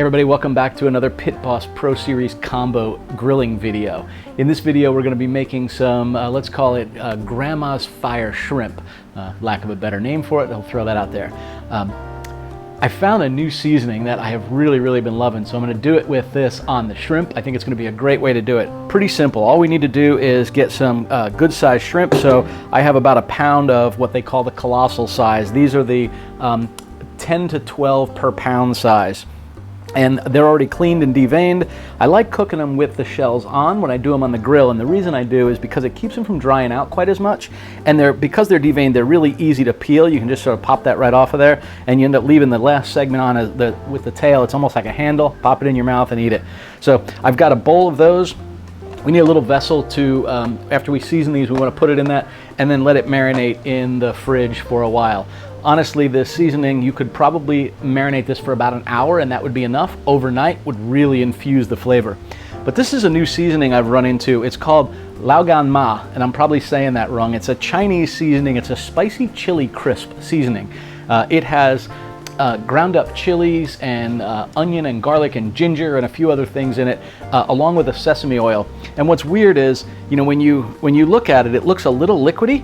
Everybody, welcome back to another PitBoss Pro Series combo grilling video. In this video, we're going to be making some, let's call it Grandma's Fire Shrimp. Lack of a better name for it, I'll throw that out there. I found a new seasoning that I have really been loving, so I'm going to do it with this on the shrimp. I think it's going to be a great way to do it. Pretty simple. All we need to do is get some good sized shrimp. So I have about a pound of what they call the colossal size. These are the 10 to 12 per pound size. And they're already cleaned and deveined. I like cooking them with the shells on when I do them on the grill, and the reason I do is because it keeps them from drying out quite as much, and because they're deveined, they're really easy to peel. You can just sort of pop that right off of there, and you end up leaving the last segment on with the tail. It's almost like a handle. Pop it in your mouth and eat it. So I've got a bowl of those. We need a little vessel to, after we season these, we want to put it in that and then let it marinate in the fridge for a while. Honestly, this seasoning, you could probably marinate this for about an hour and that would be enough. Overnight would really infuse the flavor. But this is a new seasoning I've run into. It's called Laoganma, and I'm probably saying that wrong. It's a Chinese seasoning. It's a spicy chili crisp seasoning. It has ground up chilies and onion and garlic and ginger and a few other things in it, along with the sesame oil. And what's weird is, you know, when you look at it, it looks a little liquidy.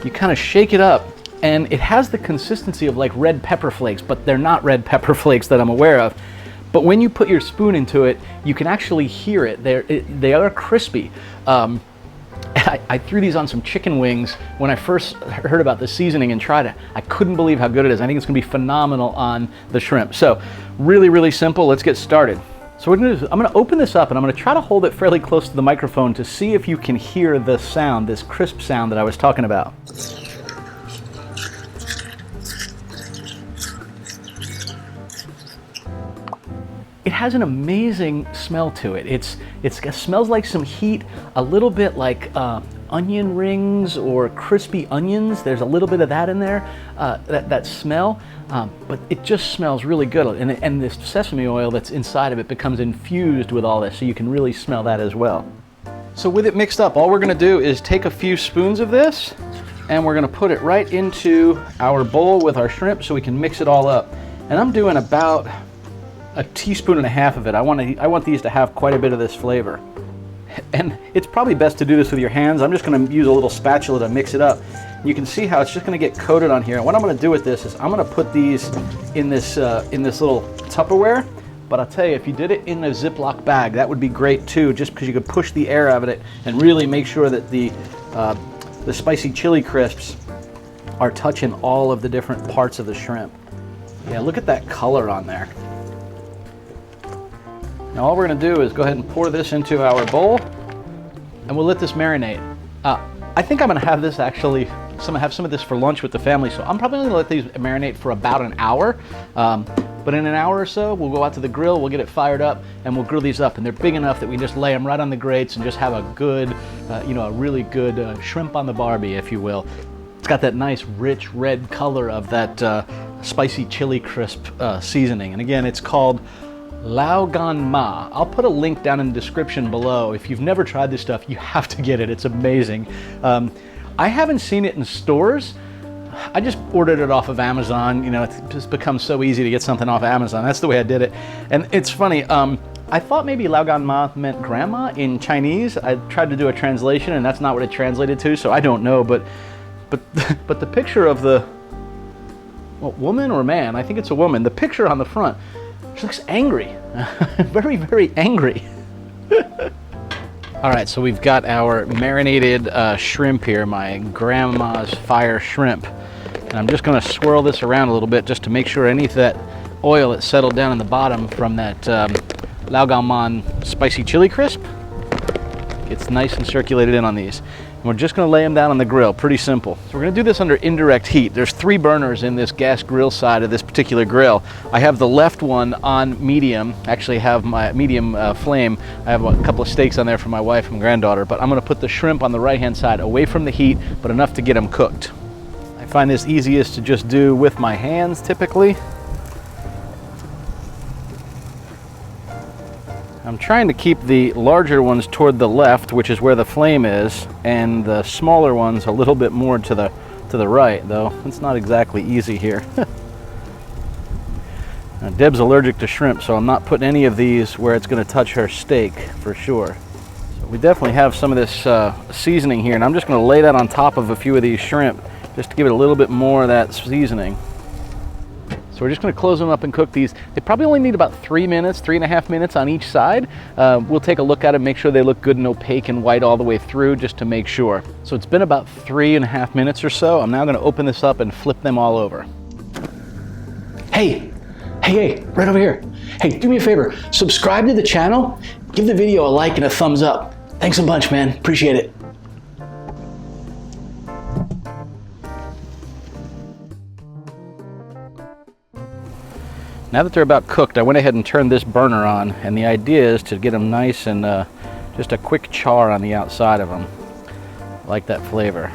You kind of shake it up, and it has the consistency of like red pepper flakes, but they're not red pepper flakes that I'm aware of. But when you put your spoon into it, you can actually hear it. They are crispy. I threw these on some chicken wings when I first heard about the seasoning and tried it. I couldn't believe how good it is. I think it's gonna be phenomenal on the shrimp. So really simple. Let's get started. So what I'm gonna open this up and I'm gonna try to hold it fairly close to the microphone to see if you can hear the sound, this crisp sound that I was talking about. It has an amazing smell to it. It smells like some heat, a little bit like onion rings or crispy onions. There's a little bit of that in there, that smell, but it just smells really good. And this sesame oil that's inside of it becomes infused with all this, so you can really smell that as well. So with it mixed up, all we're gonna do is take a few spoons of this and we're gonna put it right into our bowl with our shrimp so we can mix it all up. And I'm doing about a teaspoon and a half of it. I want these to have quite a bit of this flavor. And it's probably best to do this with your hands. I'm just gonna use a little spatula to mix it up. You can see how it's just gonna get coated on here. And what I'm gonna do with this is I'm gonna put these in this little Tupperware, but I'll tell you, if you did it in a Ziploc bag, that would be great too, just because you could push the air out of it and really make sure that the spicy chili crisps are touching all of the different parts of the shrimp. Yeah, look at that color on there. Now all we're gonna do is go ahead and pour this into our bowl and we'll let this marinate. I think I'm gonna have this actually, have some of this for lunch with the family, so I'm probably gonna let these marinate for about an hour. But in an hour or so, we'll go out to the grill, we'll get it fired up, and we'll grill these up. And they're big enough that we just lay them right on the grates and just have a good, a really good shrimp on the barbie, if you will. It's got that nice, rich red color of that spicy chili crisp seasoning. And again, it's called Laoganma. I'll put a link down in the description below. If you've never tried this stuff, you have to get it. It's amazing. I haven't seen it in stores. I just ordered it off of Amazon. You know, it's just become so easy to get something off Amazon. That's the way I did it. And it's funny, I thought maybe Laoganma meant grandma in Chinese. I tried to do a translation and that's not what it translated to, so I don't know, but the picture of the woman or man, I think it's a woman, the picture on the front, she looks angry, very angry. All right, so we've got our marinated shrimp here, my Grandma's Fire Shrimp. And I'm just gonna swirl this around a little bit just to make sure any of that oil that's settled down in the bottom from that Laoganma spicy chili crisp gets nice and circulated in on these. And we're just gonna lay them down on the grill, pretty simple. So we're gonna do this under indirect heat. There's 3 burners in this gas grill side of this particular grill. I have the left one on medium, actually have my medium flame. I have a couple of steaks on there for my wife and granddaughter, but I'm gonna put the shrimp on the right-hand side, away from the heat, but enough to get them cooked. I find this easiest to just do with my hands typically. I'm trying to keep the larger ones toward the left, which is where the flame is, and the smaller ones a little bit more to the right, though it's not exactly easy here. Deb's allergic to shrimp, so I'm not putting any of these where it's going to touch her steak for sure. So we definitely have some of this seasoning here, and I'm just going to lay that on top of a few of these shrimp just to give it a little bit more of that seasoning. So we're just going to close them up and cook these. They probably only need about 3 minutes, 3.5 minutes on each side. We'll take a look at it, make sure they look good and opaque and white all the way through, just to make sure. So it's been about 3.5 minutes or so. I'm now going to open this up and flip them all over. Hey, right over here. Hey, do me a favor, subscribe to the channel, give the video a like and a thumbs up. Thanks a bunch, man, appreciate it. Now that they're about cooked, I went ahead and turned this burner on, and the idea is to get them nice and just a quick char on the outside of them. I like that flavor.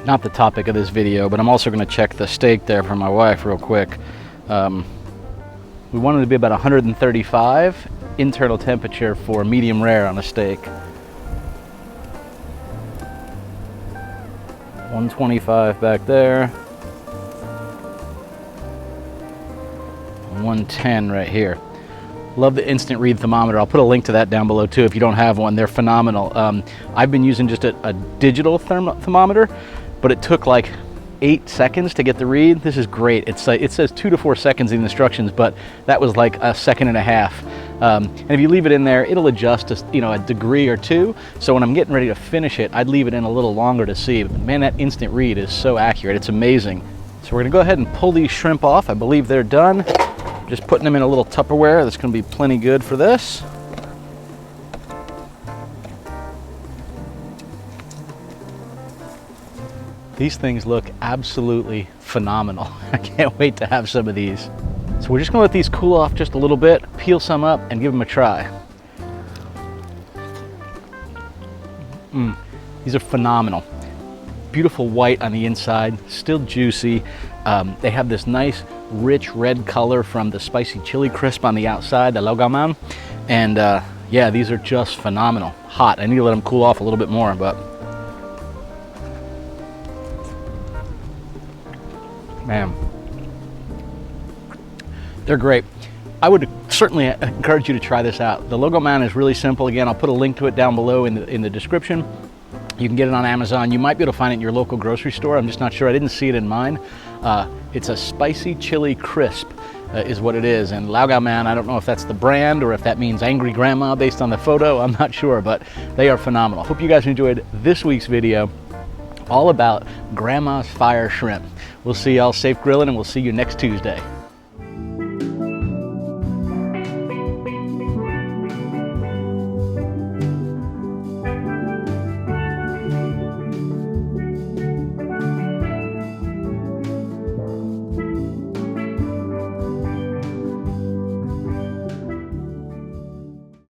Not the topic of this video, but I'm also going to check the steak there for my wife real quick. We want it to be about 135 internal temperature for medium rare on a steak. 125 back there. 110 right here. Love the instant read thermometer. I'll put a link to that down below too if you don't have one. They're phenomenal. I've been using just a digital thermometer, but it took like 8 seconds to get the read. This is great. It says 2 to 4 seconds in the instructions, but that was like a second and a half. And if you leave it in there, it'll adjust to, you know, a degree or two. So when I'm getting ready to finish it, I'd leave it in a little longer to see. But man, that instant read is so accurate. It's amazing. So we're gonna go ahead and pull these shrimp off. I believe they're done. Just putting them in a little Tupperware. That's going to be plenty good for this. These things look absolutely phenomenal. I can't wait to have some of these. So we're just going to let these cool off just a little bit, peel some up, and give them a try. These are phenomenal. Beautiful white on the inside, still juicy. They have this nice rich red color from the spicy chili crisp on the outside, the Laoganma. And yeah, these are just phenomenal. Hot. I need to let them cool off a little bit more, but man, they're great. I would certainly encourage you to try this out. The Laoganma is really simple. Again, I'll put a link to it down below in the description. You can get it on Amazon. You might be able to find it in your local grocery store. I'm just not sure. I didn't see it in mine. It's a spicy chili crisp is what it is. And Laoganma, I don't know if that's the brand or if that means Angry Grandma based on the photo. I'm not sure, but they are phenomenal. Hope you guys enjoyed this week's video all about Grandma's Fire Shrimp. We'll see y'all safe grilling, and we'll see you next Tuesday.